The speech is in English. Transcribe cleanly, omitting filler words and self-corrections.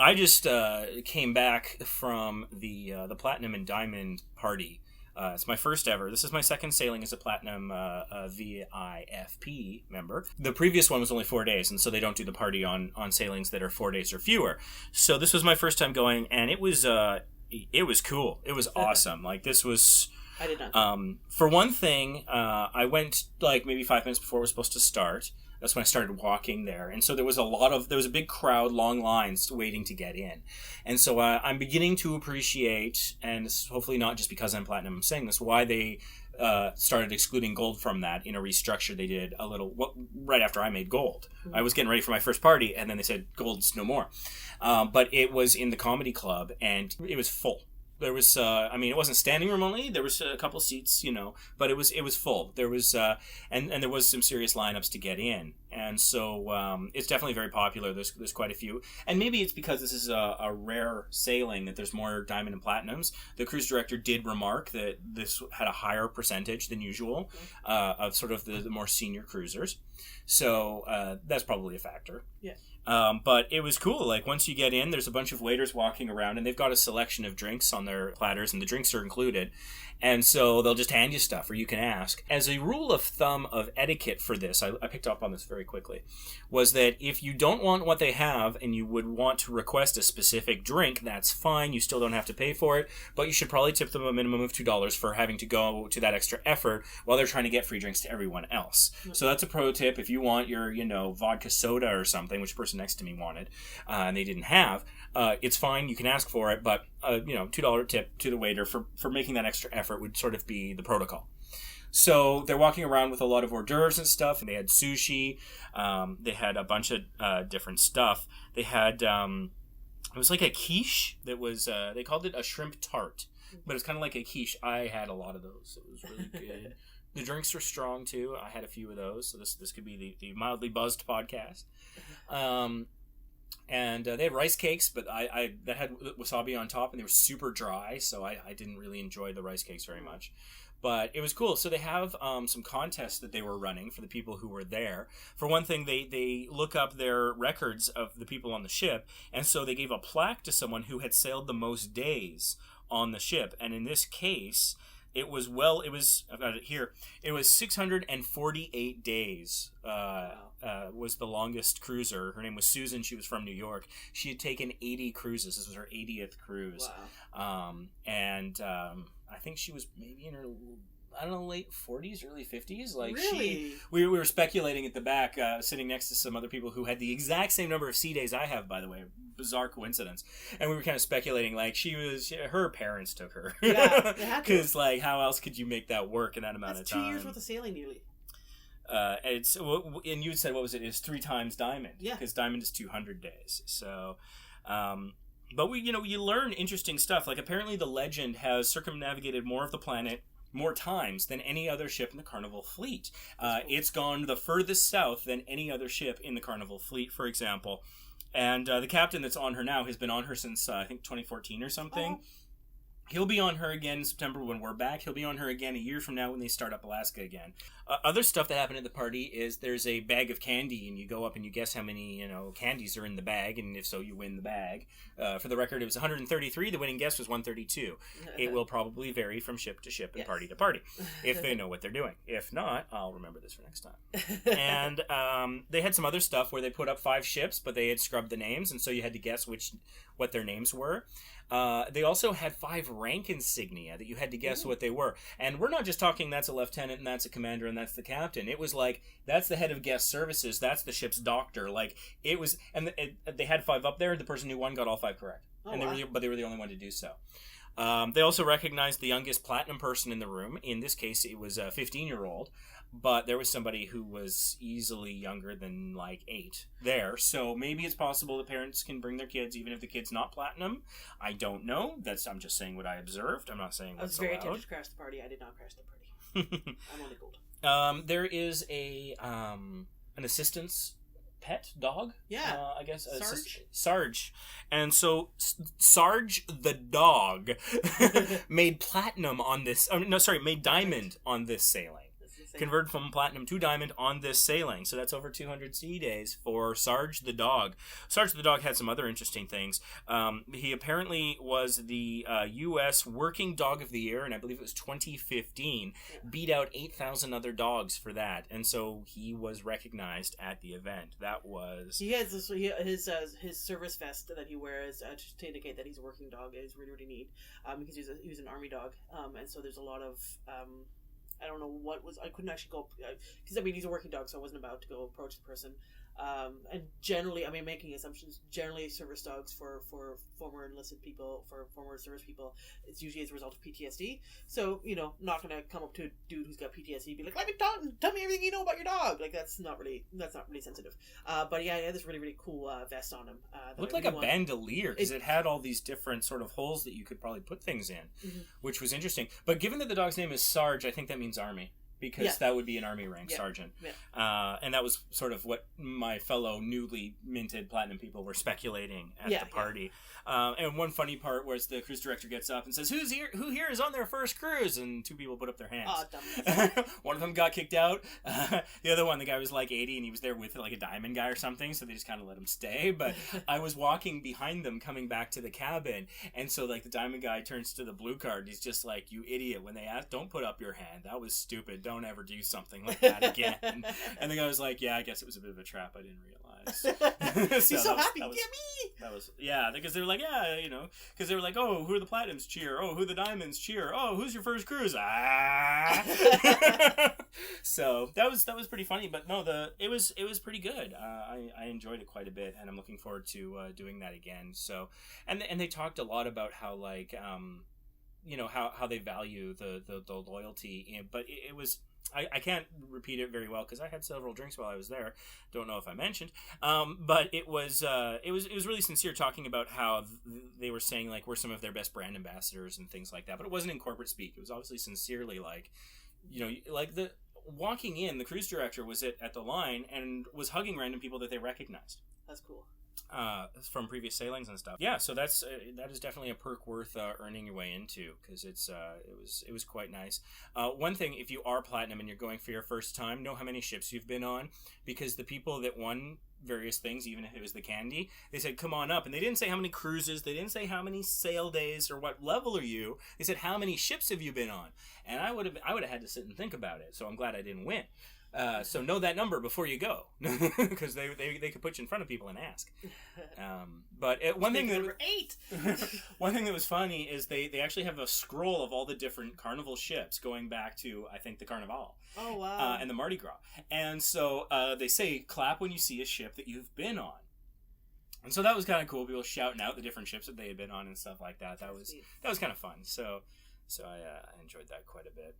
I just came back from the Platinum and Diamond Party. It's my first ever. This is my second sailing as a Platinum VIFP member. The previous one was only 4 days, and so they don't do the party on sailings that are 4 days or fewer. So this was my first time going, and it was cool. It was awesome. Like, this was... I did not. For one thing, I went like maybe 5 minutes before it was supposed to start. That's when I started walking there. And so there was a big crowd, long lines waiting to get in. And so I'm beginning to appreciate, and this is hopefully not just because I'm Platinum saying this, why they started excluding gold from that in a restructure they did right after I made gold. Mm-hmm. I was getting ready for my first party, and then they said gold's no more. But it was in the comedy club, and it was full. There was, it wasn't standing room only. There was a couple seats, but it was full. There was, and there was some serious lineups to get in, and so it's definitely very popular. There's quite a few, and maybe it's because this is a rare sailing that there's more diamond and platinums. The cruise director did remark that this had a higher percentage than usual of sort of the more senior cruisers, so that's probably a factor. Yeah. But it was cool. Like, once you get in, there's a bunch of waiters walking around, and they've got a selection of drinks on their platters, and the drinks are included. And so they'll just hand you stuff, or you can ask. As a rule of thumb of etiquette for this, I picked up on this very quickly, was that if you don't want what they have and you would want to request a specific drink, that's fine. You still don't have to pay for it, but you should probably tip them a minimum of $2 for having to go to that extra effort while they're trying to get free drinks to everyone else. Mm-hmm. So that's a pro tip. If you want your, vodka soda or something, which the person next to me wanted, and they didn't have, it's fine. You can ask for it, but $2 tip to the waiter for making that extra effort would sort of be the protocol. So they're walking around with a lot of hors d'oeuvres and stuff, and they had sushi. They had a bunch of different stuff. They had it was like a quiche that was they called it a shrimp tart, but it's kind of like a quiche. I had a lot of those. It was really good. The drinks were strong too. I had a few of those, so this could be the mildly buzzed podcast. And they had rice cakes, but that had wasabi on top, and they were super dry, so I didn't really enjoy the rice cakes very much. But it was cool. So they have some contests that they were running for the people who were there. For one thing, they look up their records of the people on the ship, and so they gave a plaque to someone who had sailed the most days on the ship. And in this case, I've got it here. It was 648 days. Was the longest cruiser. Her name was Susan. She was from New York. She had taken 80 cruises. This was her 80th cruise. Wow. I think she was maybe in her, late 40s, early 50s. Like, really? We were speculating at the back, sitting next to some other people who had the exact same number of sea days I have, by the way. Bizarre coincidence. And we were kind of speculating, like, her parents took her. Yeah, they had to. Because, like, how else could you make that work in that amount of time? 2 years worth of sailing, nearly. And you had said, what was it? It's 3 times diamond. Yeah. Because diamond is 200 days. So, but you learn interesting stuff. Like, apparently the Legend has circumnavigated more of the planet more times than any other ship in the Carnival fleet. Cool. It's gone the furthest south than any other ship in the Carnival fleet, for example. And the captain that's on her now has been on her since, I think, 2014 or something. Oh. He'll be on her again in September when we're back. He'll be on her again a year from now when they start up Alaska again. Other stuff that happened at the party is there's a bag of candy, and you go up and you guess how many candies are in the bag, and if so, you win the bag. For the record, it was 133. The winning guess was 132. It will probably vary from ship to ship and yes. Party to party, if they know what they're doing. If not, I'll remember this for next time. And they had some other stuff where they put up 5 ships, but they had scrubbed the names, and so you had to guess what their names were. They also had 5 rank insignia that you had to guess what they were. And we're not just talking that's a lieutenant and that's a commander and that's the captain. It was like, that's the head of guest services, that's the ship's doctor. Like, it was, and they had 5 up there. The person who won got all 5 correct. Oh, and they were the only one to do so. They also recognized the youngest platinum person in the room. In this case, it was a 15-year-old. But there was somebody who was easily younger than, 8 there. So maybe it's possible that parents can bring their kids, even if the kid's not platinum. I don't know. I'm just saying what I observed. I'm not saying what's allowed. I was very tempted to crash the party. I did not crash the party. I'm only gold. There is an assistant's pet dog. Yeah. I guess. Sarge. And so Sarge the dog made platinum on this. Made diamond on this sailing. converted from Platinum to Diamond on this sailing. So that's over 200 sea days for Sarge the dog. Sarge the dog had some other interesting things. He apparently was the U.S. Working Dog of the Year, and I believe it was 2015. Beat out 8,000 other dogs for that, and so he was recognized at the event. That was... He has his service vest that he wears to indicate that he's a working dog is really, really neat, because he was an army dog, and so there's a lot of... I don't know what was... I couldn't actually go... Because, I mean, he's a working dog, so I wasn't about to go approach the person. And generally, I mean, making assumptions, generally service dogs for former enlisted people, for former service people, it's usually as a result of PTSD. So, you know, not going to come up to a dude who's got PTSD and be like, tell me everything you know about your dog. Like, that's not really sensitive. But yeah, he had this really, really cool vest on him. Looked like a bandolier, because it had all these different sort of holes that you could probably put things in, which was interesting. But given that the dog's name is Sarge, I think that means Army. Because that would be an Army rank, sergeant. Yeah. And that was sort of what my fellow newly minted Platinum people were speculating at the party. And one funny part was the cruise director gets up and says, who here is on their first cruise? And two people put up their hands. Oh, dumb. One of them got kicked out. The other one, the guy was like 80 and he was there with like a diamond guy or something, so they just kind of let him stay. But I was walking behind them coming back to the cabin, and so like the diamond guy turns to the blue card. He's just like, you idiot. When they asked, don't put up your hand. That was stupid. Don't ever do something like that again. And the guy was like, yeah, I guess it was a bit of a trap. I didn't realize. He's so happy. Get me! That was, yeah, because they were like, yeah, you know, because they were like, oh, who are the Platinums? Cheer. Oh, who are the Diamonds? Cheer. Oh, who's your first cruise? Ah! So that was pretty funny, but no, it was pretty good. I enjoyed it quite a bit, and I'm looking forward to doing that again. So, and they talked a lot about how like you know, how they value the loyalty, but it was... I can't repeat it very well because I had several drinks while I was there. Don't know if I mentioned, but it was really sincere, talking about how they were saying like we're some of their best brand ambassadors and things like that. But it wasn't in corporate speak. It was obviously sincerely, like, you know, like the walking in, the cruise director was at the line and was hugging random people that they recognized. That's cool. From previous sailings and stuff. Yeah, so that is definitely a perk worth earning your way into, because it was quite nice. One thing, if you are Platinum and you're going for your first time, know how many ships you've been on, because the people that won various things, even if it was the candy, they said come on up, and they didn't say how many cruises, they didn't say how many sail days or what level are you, they said how many ships have you been on, and I would have had to sit and think about it. So I'm glad I didn't win. So know that number before you go, because they could put you in front of people and ask. But one thing that was funny is they actually have a scroll of all the different Carnival ships going back to, I think, the Carnival. Oh wow! And the Mardi Gras. And so they say clap when you see a ship that you've been on. And so that was kind of cool. People shouting out the different ships that they had been on and stuff like that. That was kind of fun. So I enjoyed that quite a bit.